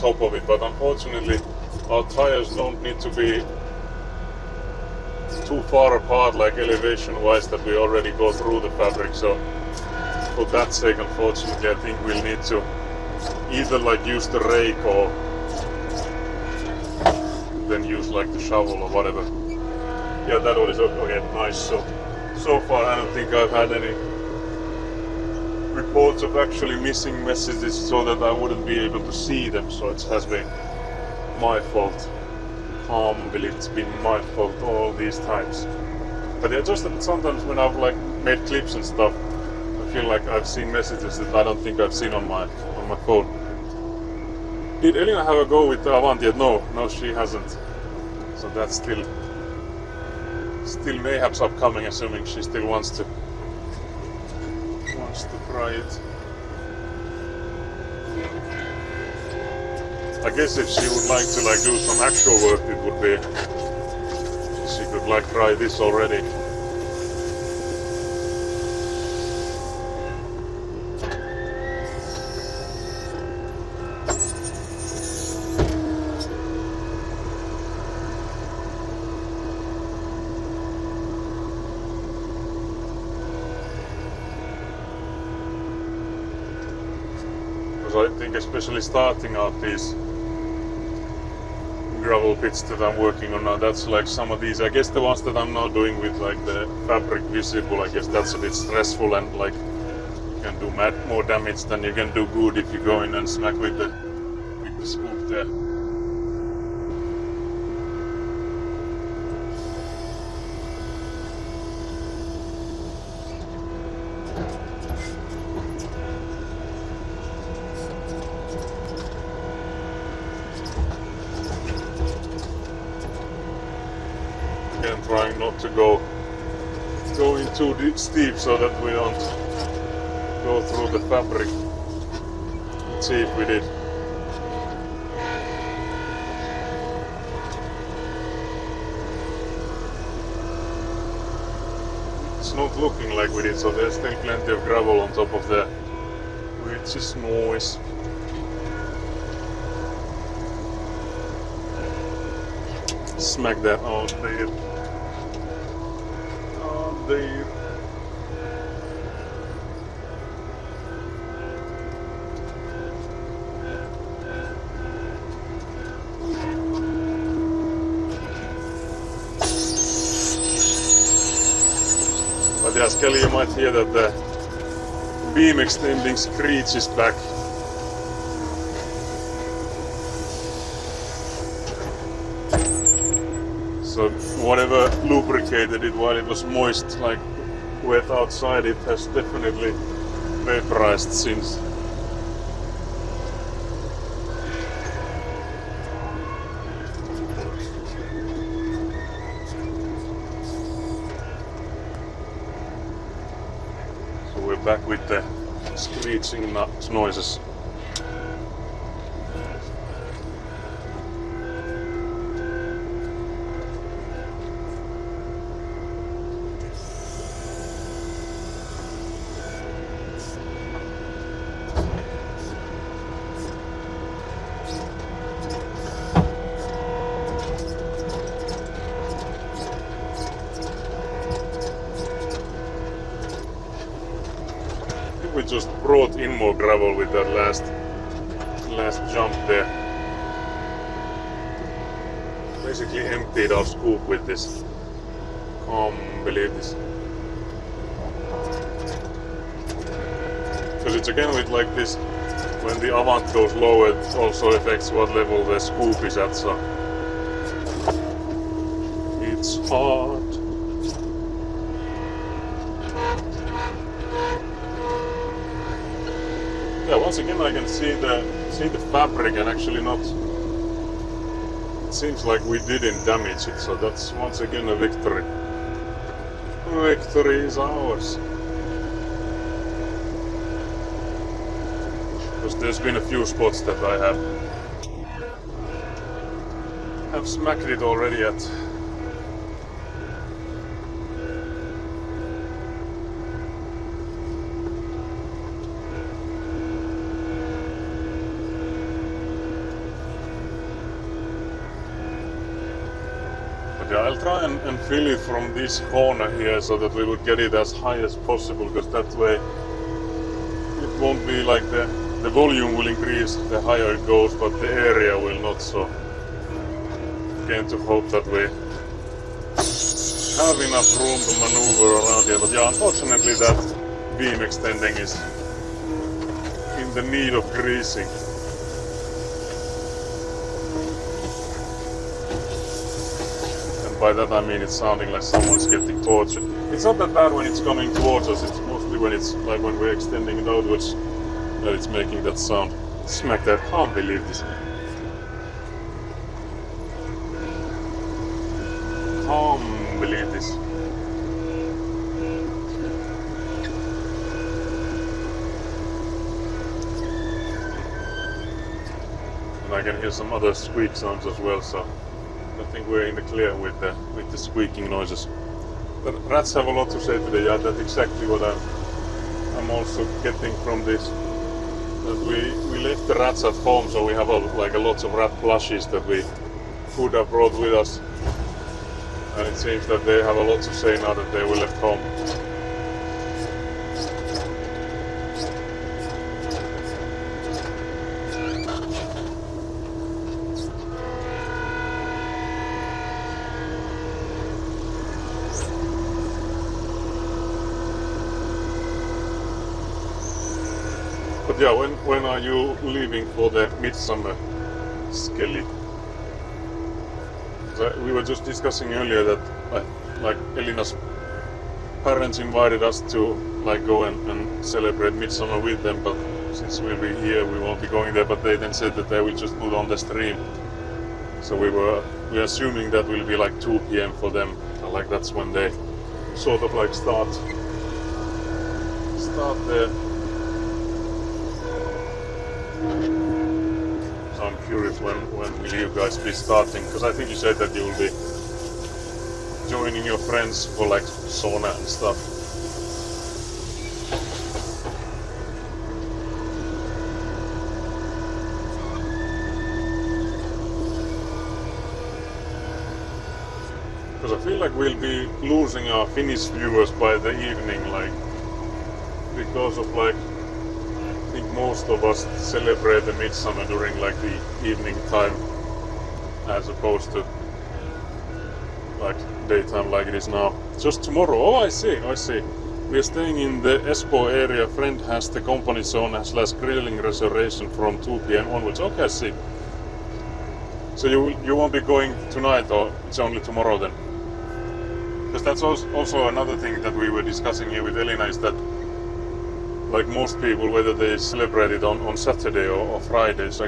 top of it, but unfortunately our tires don't need to be too far apart, like elevation wise, that we already go through the fabric. So for that sake, unfortunately, I think we'll need to either like use the rake or then use like the shovel or whatever. Yeah, that one is okay, nice. So far I don't think I've had any reports of actually missing messages so that I wouldn't be able to see them, so it has been my fault. Humbly, it's been my fault all these times. But yeah, just that sometimes when I've like made clips and stuff, I feel like I've seen messages that I don't think I've seen on my phone. Did Elina have a go with the Avant yet? No, she hasn't. So that's still mayhaps upcoming, assuming she still wants to try it. I guess if she would like to like do some actual work, it would be she could like try this already. I think especially starting out these gravel pits that I'm working on now, that's like some of these, I guess the ones that I'm now doing with like the fabric visible, I guess that's a bit stressful and like you can do more damage than you can do good if you go in and smack with the scoop there. Trying not to go in too steep so that we don't go through the fabric. Let's see if we did. It's not looking like we did, so there's still plenty of gravel on top of there, which is nice. Smack that out there. There. But yeah, Skelly, you might hear that the beam extending screech is back. So whatever lubricated it while it was moist, like wet outside, it has definitely vaporized since. So we're back with the screeching noises. We just brought in more gravel with that last jump there. Basically emptied our scoop with this. Can't believe this. Because it's again with like this, when the Avant goes low, it also affects what level the scoop is at, so it's hard. Yeah, once again I can see the fabric and actually not. It seems like we didn't damage it, so that's once again a victory. Victory is ours. Because there's been a few spots that I have smacked it already at. Yeah, I'll try and fill it from this corner here so that we would get it as high as possible, because that way it won't be like the volume will increase the higher it goes, but the area will not. So again, to hope that we have enough room to maneuver around here. But yeah, unfortunately that beam extending is in the need of greasing. By that I mean it's sounding like someone's getting tortured. It's not that bad when it's coming towards us, it's mostly when it's like when we're extending it outwards that it's making that sound. Smack that, can't believe this. Can't believe this. And I can hear some other squeak sounds as well, so I think we're in the clear with the squeaking noises. But rats have a lot to say today. Yeah, that's exactly what I'm also getting from this. That we left the rats at home, so we have a lots of rat plushies that we could have brought with us. And it seems that they have a lot to say now that they were left home. But yeah, when are you leaving for the midsummer, Skelly? So we were just discussing earlier that like Elina's parents invited us to like go and celebrate midsummer with them, but since we'll be here we won't be going there. But they then said that they will just put on the stream. So we're assuming that will be like 2 p.m. for them. So like that's when they sort of like start the. So I'm curious when will you guys be starting? Because I think you said that you will be joining your friends for like sauna and stuff. Because I feel like we'll be losing our Finnish viewers by the evening, like because of like I think most of us celebrate the midsummer during like the evening time as opposed to like daytime like it is now. Just tomorrow. Oh, I see. We are staying in the Espoo area. Friend has the company sauna / grilling reservation from 2 p.m. onwards. Okay, I see. So you won't be going tonight, or it's only tomorrow then? Because that's also another thing that we were discussing here with Elina, is that like most people, whether they celebrate it on Saturday or Friday. So I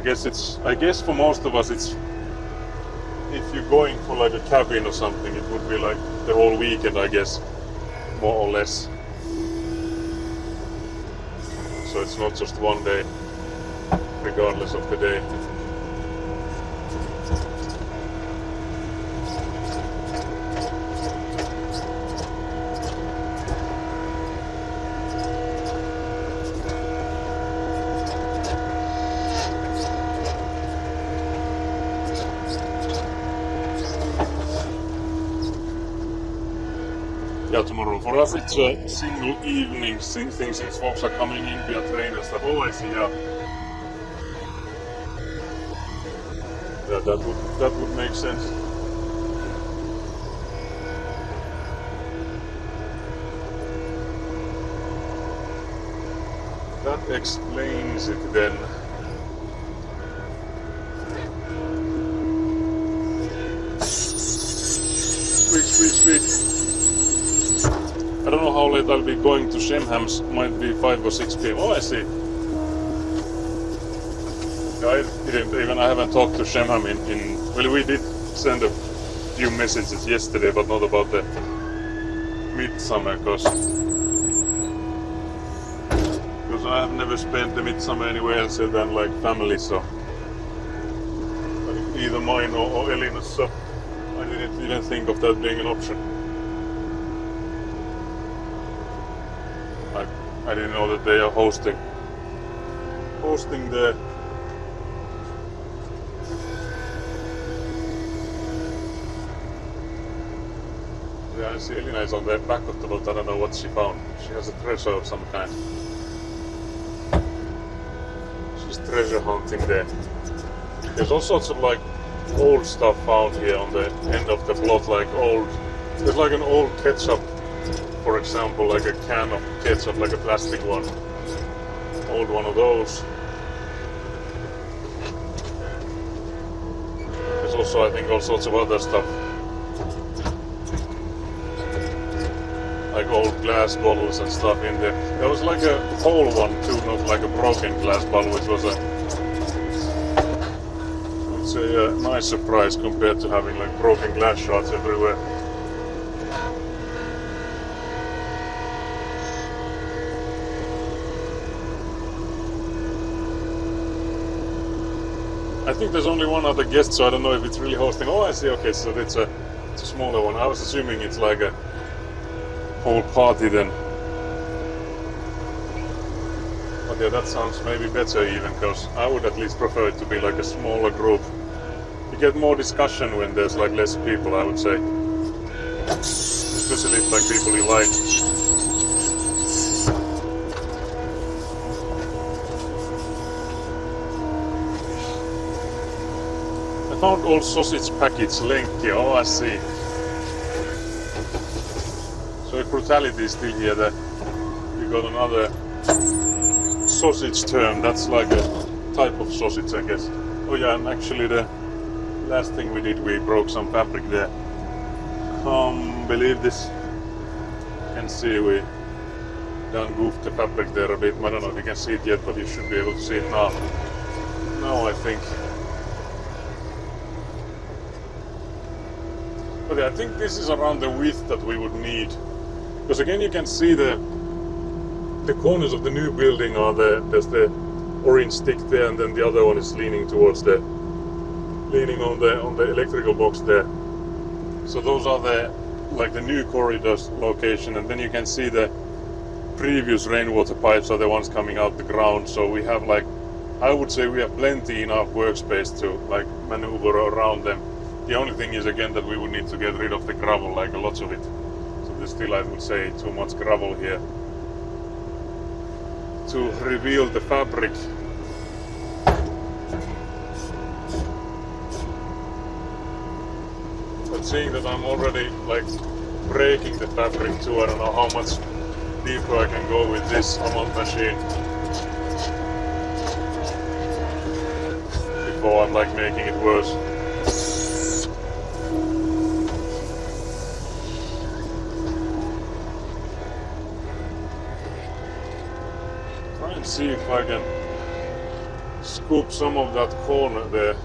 guess for most of us it's, if you're going for like a cabin or something, it would be like the whole weekend, I guess, more or less. So it's not just one day, regardless of the day. Yeah, tomorrow. For us it's a single evening thing since folks are coming in via train and stuff. Oh, I see, yeah. Yeah, that would make sense. That explains it then. Sweet. I don't know how late I'll be going to Shemham's, might be 5 or 6 p.m. Oh, I see. I haven't talked to Shemham well, we did send a few messages yesterday, but not about the midsummer, because I have never spent the midsummer anywhere else than like family, so either mine or Elina's, so I didn't even think of that being an option. I didn't know that they are hosting the I see Elina is on the back of the boat. I don't know what she found. She has a treasure of some kind. She's treasure hunting there. There's all sorts of like old stuff found here on the end of the plot, like old. There's like an old ketchup, for example, like a can of ketchup, like a plastic one. Old one of those. There's also, I think, all sorts of other stuff. Like old glass bottles and stuff in there. There was like a whole one too, not like a broken glass bottle, which was a nice surprise compared to having like broken glass shards everywhere. I think there's only one other guest, so I don't know if it's really hosting. Oh, I see. Okay, so it's a smaller one. I was assuming it's like a whole party then. But yeah, that sounds maybe better even, because I would at least prefer it to be like a smaller group. You get more discussion when there's like less people, I would say. Especially if like people you like. I found old sausage packets, Lenki. Oh, I see. So if brutality is still here, that you got another sausage term. That's like a type of sausage, I guess. Oh yeah, and actually the last thing we did, we broke some fabric there. Can't believe this. You can see we done goofed the fabric there a bit. I don't know if you can see it yet, but you should be able to see it now. Now I think. But yeah, I think this is around the width that we would need. Because again, you can see the corners of the new building are there's the orange stick there, and then the other one is leaning towards on the electrical box there. So those are the new corridors location, and then you can see the previous rainwater pipes are the ones coming out the ground. So we have I would say we have plenty enough workspace to maneuver around them. The only thing is again that we would need to get rid of the gravel, like a lot of it. So there's still, I would say, too much gravel here to reveal the fabric. But seeing that I'm already breaking the fabric too, I don't know how much deeper I can go with this amount machine before I'm making it worse. See if I can scoop some of that corner there.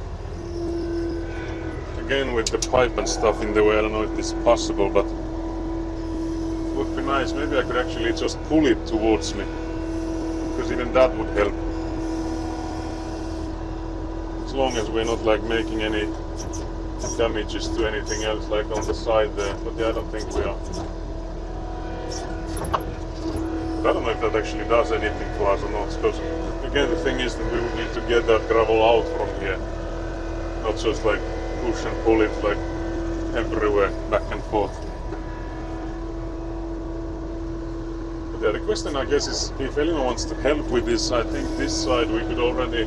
Again with the pipe and stuff in the way, I don't know if this is possible, but it would be nice. Maybe I could actually just pull it towards me, because even that would help. As long as we're not making any damages to anything else on the side there, but yeah, I don't think we are. I don't know if that actually does anything for us or not, because again the thing is that we would need to get that gravel out from here, not just push and pull it everywhere, back and forth. But yeah, the question I guess is if anyone wants to help with this. I think this side we could already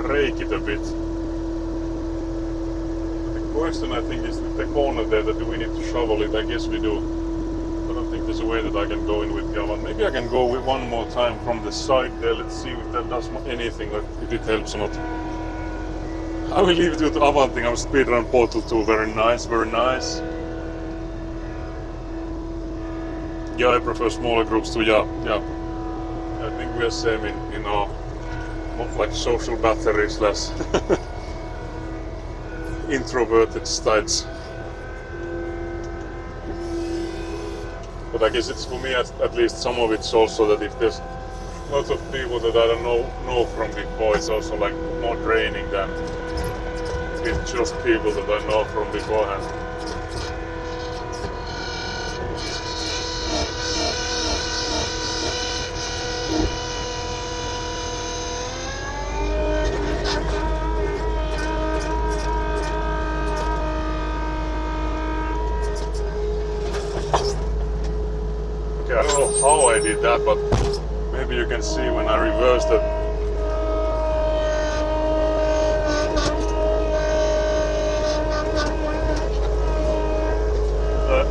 rake it a bit. But the question I think is the corner there, that do we need to shovel it? I guess we do. I don't think there's a way that I can go in with the oven. Maybe I can go with one more time from the side there. Let's see if that does anything, if it helps or not. I will leave it with the oven thing. I'm speedrun Portal 2. Very nice, very nice. Yeah, I prefer smaller groups too. Yeah. I think we are same in our social battery slash introverted styles. But I guess it's for me at least some of it's also that if there's lots of people that I don't know from before, it's also more draining than if it's just people that I know from beforehand. I don't know how I did that, but maybe you can see when I reversed it.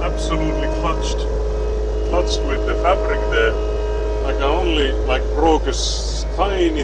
Absolutely clutched with the fabric there. Like I only like broke a tiny